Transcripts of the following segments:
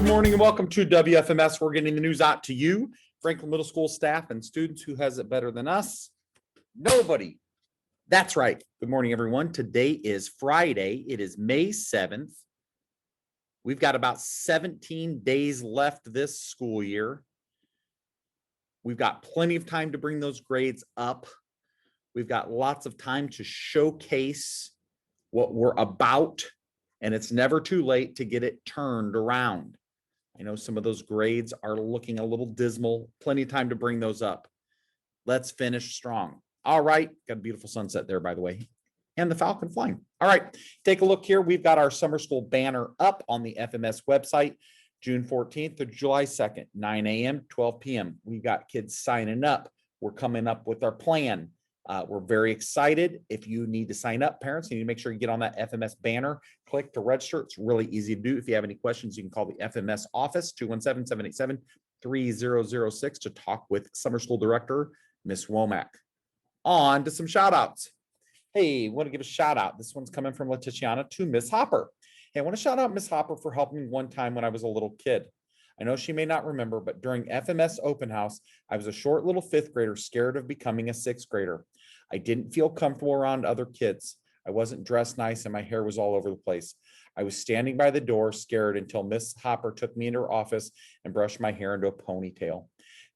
morning and welcome to WFMS. We're getting the news out to you, Franklin Middle School staff and students. Who has it better than us? Nobody. That's right. Good morning, everyone. Today is Friday. It is May 7th. We've got about 17 days left this school year. We've got plenty of time to bring those grades up. We've got lots of time to showcase what we're about, and it's never too late to get it turned around. I know some of those grades are looking a little dismal. Plenty of time to bring those up. Let's finish strong. All right. Got a beautiful sunset there, by the way, and the falcon flying. All right. Take a look here. We've got our summer school banner up on the FMS website, June 14th to July 2nd, 9 a.m., 12 p.m. We've got kids signing up. We're coming up with our plan. We're very excited. If you need to sign up, parents, you need to make sure you get on that FMS banner, click to register. It's really easy to do. If you have any questions, you can call the FMS office, 217-787-3006 to talk with Summer School Director, Miss Womack. On to some shout outs. Hey, want to give a shout out. This one's coming from Letitiana to Miss Hopper. Hey, I want to shout out Miss Hopper for helping me one time when I was a little kid. I know she may not remember, but during FMS open house, I was a short little fifth grader scared of becoming a sixth grader. I didn't feel comfortable around other kids. I wasn't dressed nice and my hair was all over the place. I was standing by the door scared until Miss Hopper took me into her office and brushed my hair into a ponytail.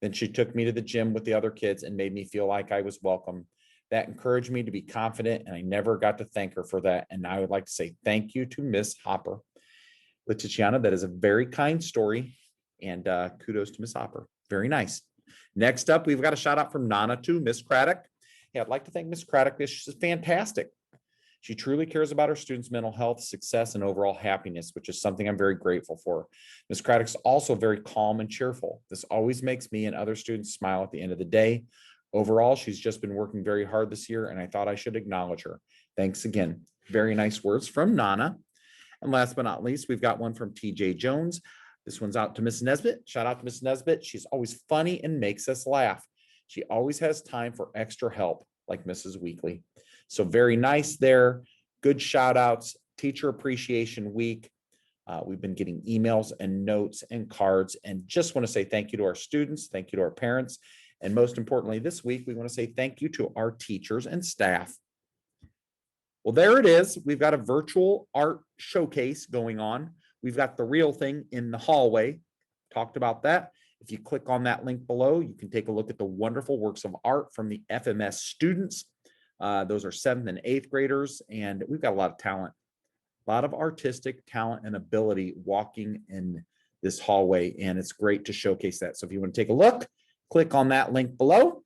Then she took me to the gym with the other kids and made me feel like I was welcome. That encouraged me to be confident, and I never got to thank her for that. And I would like to say thank you to Miss Hopper. Letitiana, that is a very kind story, and kudos to Miss Hopper. Very nice. Next up, we've got a shout out from Nana to Miss Craddock. Hey, I'd like to thank Miss Craddock. This is fantastic. She truly cares about her students' mental health, success, and overall happiness, which is something I'm very grateful for. Miss Craddock's also very calm and cheerful. This always makes me and other students smile at the end of the day. Overall, she's just been working very hard this year, and I thought I should acknowledge her. Thanks again. Very nice words from Nana. And last but not least, we've got one from TJ Jones. This one's out to Miss Nesbitt. Shout out to Miss Nesbitt. She's always funny and makes us laugh. She always has time for extra help, like Mrs. Weekly. So very nice there. Good shout outs. Teacher Appreciation Week. We've been getting emails and notes and cards, and just want to say thank you to our students. Thank you to our parents. And most importantly, this week, we want to say thank you to our teachers and staff. Well, there it is. We've got a virtual art showcase going on. We've got the real thing in the hallway. Talked about that. If you click on that link below, you can take a look at the wonderful works of art from the FMS students. Those are 7th and 8th graders, and we've got a lot of talent, a lot of artistic talent and ability walking in this hallway, and it's great to showcase that. So if you want to take a look, click on that link below.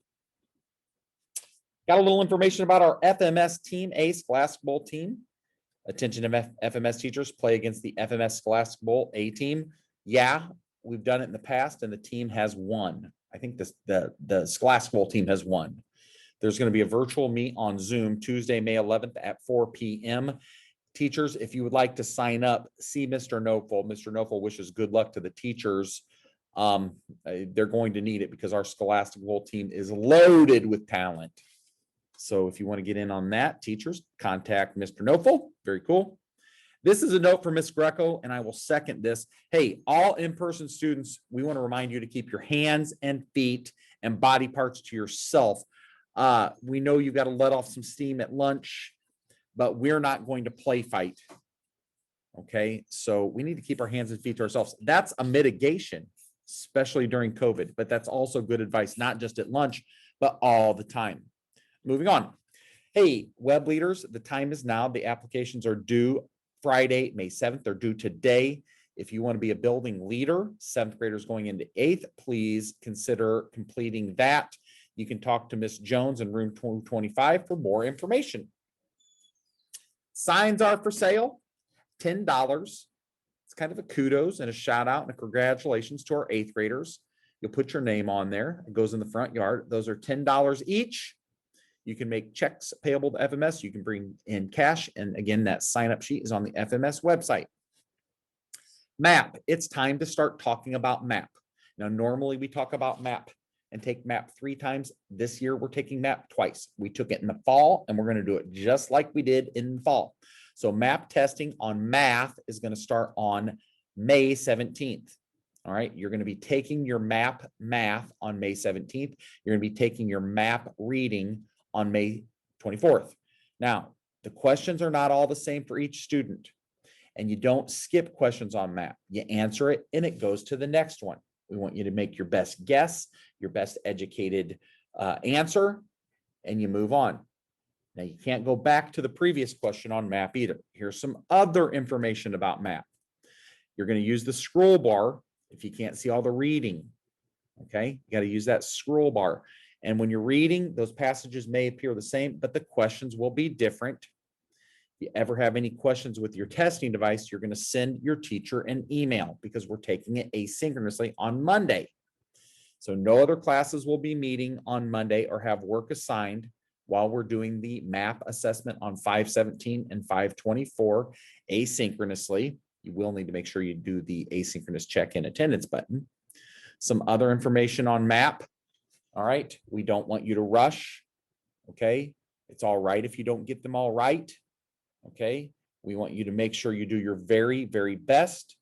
Got a little information about our FMS Team A Scholastic Bowl team. Attention to FMS teachers, play against the FMS Scholastic Bowl A team. Yeah, we've done it in the past, and the team has won. I think the Scholastic Bowl team has won. There's going to be a virtual meet on Zoom Tuesday, May 11th at 4 p.m. Teachers, if you would like to sign up, see Mr. Nofel. Mr. Nofel wishes good luck to the teachers. They're going to need it because our Scholastic Bowl team is loaded with talent. So if you want to get in on that, teachers, contact Mr. Nofel. Very cool. This is a note from Miss Greco, and I will second this. Hey, all in-person students, we want to remind you to keep your hands and feet and body parts to yourself. We know you've got to let off some steam at lunch, but we're not going to play fight. Okay, so we need to keep our hands and feet to ourselves. That's a mitigation, especially during COVID, but that's also good advice, not just at lunch, but all the time. Moving on. Hey, web leaders, the time is now. The applications are due Friday, May 7th. They're due today. If you want to be a building leader, 7th graders going into 8th, please consider completing that. You can talk to Miss Jones in room 225 for more information. Signs are for sale, $10. It's kind of a kudos and a shout out and a congratulations to our 8th graders. You'll put your name on there. It goes in the front yard. Those are $10 each. You can make checks payable to FMS. You can bring in cash. And again, that sign up sheet is on the FMS website. MAP, it's time to start talking about MAP. Now, normally we talk about MAP and take MAP 3 times. This year, we're taking MAP twice. We took it in the fall, and we're going to do it just like we did in the fall. So MAP testing on math is going to start on May 17th. All right, you're going to be taking your MAP math on May 17th. You're going to be taking your MAP reading on May 24th. Now, the questions are not all the same for each student, and you don't skip questions on MAP. You answer it and it goes to the next one. We want you to make your best guess, your best educated answer, and you move on. Now, you can't go back to the previous question on MAP either. Here's some other information about MAP. You're going to use the scroll bar if you can't see all the reading. Okay, you got to use that scroll bar. And when you're reading, those passages may appear the same, but the questions will be different. If you ever have any questions with your testing device, you're going to send your teacher an email because we're taking it asynchronously on Monday. So no other classes will be meeting on Monday or have work assigned while we're doing the MAP assessment on 5/17 and 5/24 asynchronously. You will need to make sure you do the asynchronous check-in attendance button. Some other information on MAP. All right, we don't want you to rush. Okay, it's all right if you don't get them all right. Okay, we want you to make sure you do your very, very best.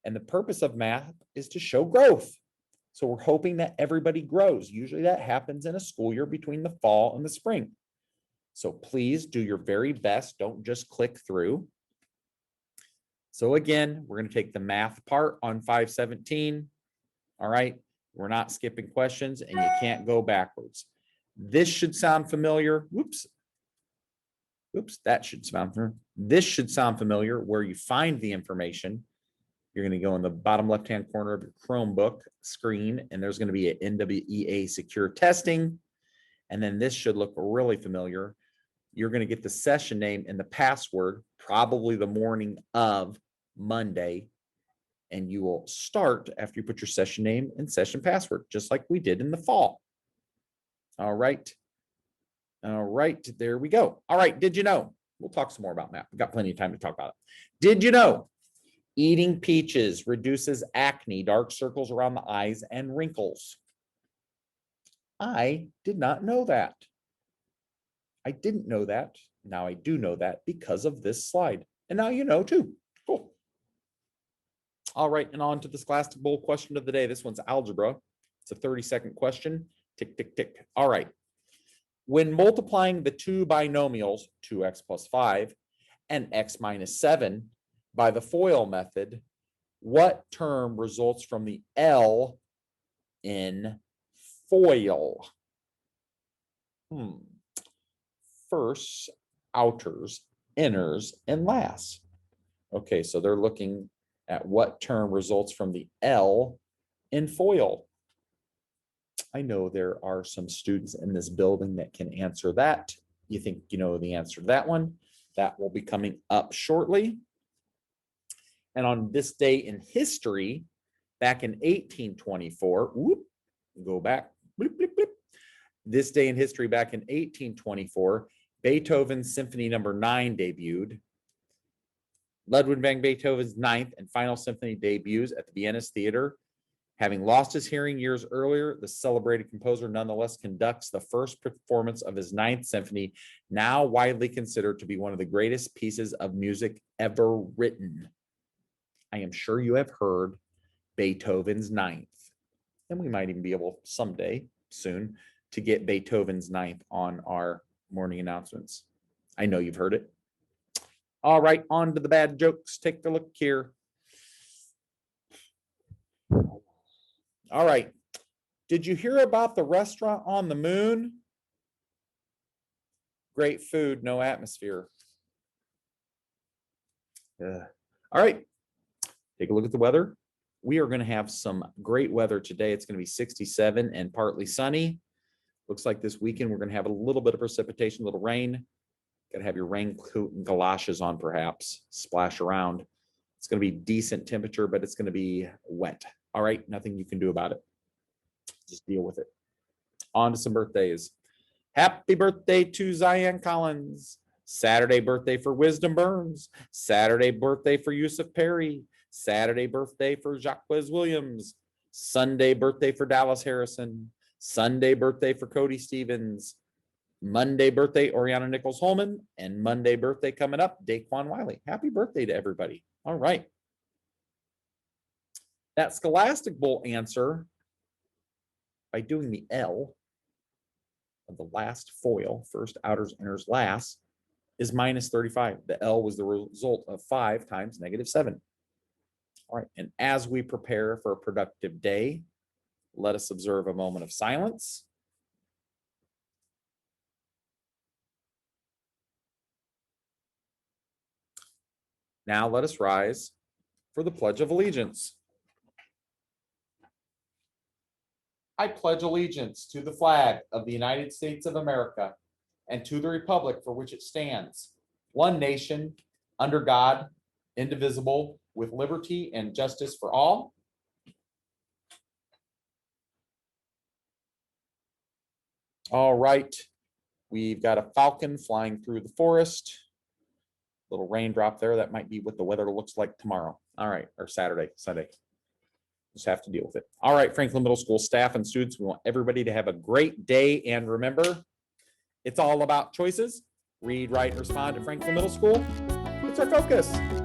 And the purpose of MAP is to show growth. So we're hoping that everybody grows. Usually that happens in a school year between the fall and the spring. So please do your very best. Don't just click through. So again, we're going to take the math part on 5/17. All right, we're not skipping questions and you can't go backwards. This should sound familiar. Whoops, that should sound familiar. This should sound familiar where you find the information. You're going to go in the bottom left-hand corner of your Chromebook screen, and there's going to be an NWEA secure testing. And then this should look really familiar. You're going to get the session name and the password, probably the morning of Monday. And you will start after you put your session name and session password, just like we did in the fall. All right. All right, there we go. All right, did you know? We'll talk some more about that. We've got plenty of time to talk about it. Did you know eating peaches reduces acne, dark circles around the eyes, and wrinkles? I did not know that. I didn't know that. Now I do know that because of this slide. And now you know too. Cool. All right, and on to the Scholastic Bowl question of the day. This one's algebra. It's a 30-second question. Tick, tick, tick. All right. When multiplying the two binomials, 2x plus 5 and x minus 7 by the FOIL method, what term results from the L in FOIL? Firsts, outers, inners, and lasts. Okay, so they're looking at what term results from the L in FOIL. I know there are some students in this building that can answer that. You think you know the answer to that one? That will be coming up shortly. And on this day in history, back in 1824, go back, blip, blip, blip. This day in history back in 1824, Beethoven's Symphony No. 9 debuted. Ludwig van Beethoven's Ninth and Final Symphony debuts at the Vienna Theater. Having lost his hearing years earlier, the celebrated composer nonetheless conducts the first performance of his Ninth Symphony, now widely considered to be one of the greatest pieces of music ever written. I am sure you have heard Beethoven's Ninth, and we might even be able someday soon to get Beethoven's Ninth on our morning announcements. I know you've heard it. All right, on to the bad jokes. Take a look here. All right. Did you hear about the restaurant on the moon? Great food, no atmosphere. All right. Take a look at the weather. We are going to have some great weather today. It's going to be 67 and partly sunny. Looks like this weekend we're going to have a little bit of precipitation, a little rain. Got to have your raincoat and galoshes on, perhaps. Splash around. It's going to be decent temperature, but it's going to be wet. All right, nothing you can do about it. Just deal with it. On to some birthdays. Happy birthday to Zion Collins. Saturday birthday for Wisdom Burns. Saturday birthday for Yusuf Perry. Saturday birthday for Jacques Williams. Sunday birthday for Dallas Harrison. Sunday birthday for Cody Stevens. Monday birthday, Oriana Nichols Holman. And Monday birthday coming up, Daquan Wiley. Happy birthday to everybody. All right. That Scholastic Bowl answer, by doing the L of the last foil, first, outers, inners, last, is minus 35. The L was the result of 5 times -7. All right, and as we prepare for a productive day, let us observe a moment of silence. Now let us rise for the Pledge of Allegiance. I pledge allegiance to the flag of the United States of America and to the republic for which it stands, one nation, under God, indivisible, with liberty and justice for all. All right, we've got a falcon flying through the forest. Little raindrop there. That might be what the weather looks like tomorrow. All right, or Saturday, Sunday. Just have to deal with it. All right, Franklin Middle School staff and students, we want everybody to have a great day. And remember, it's all about choices. Read, write, and respond at Franklin Middle School. It's our focus.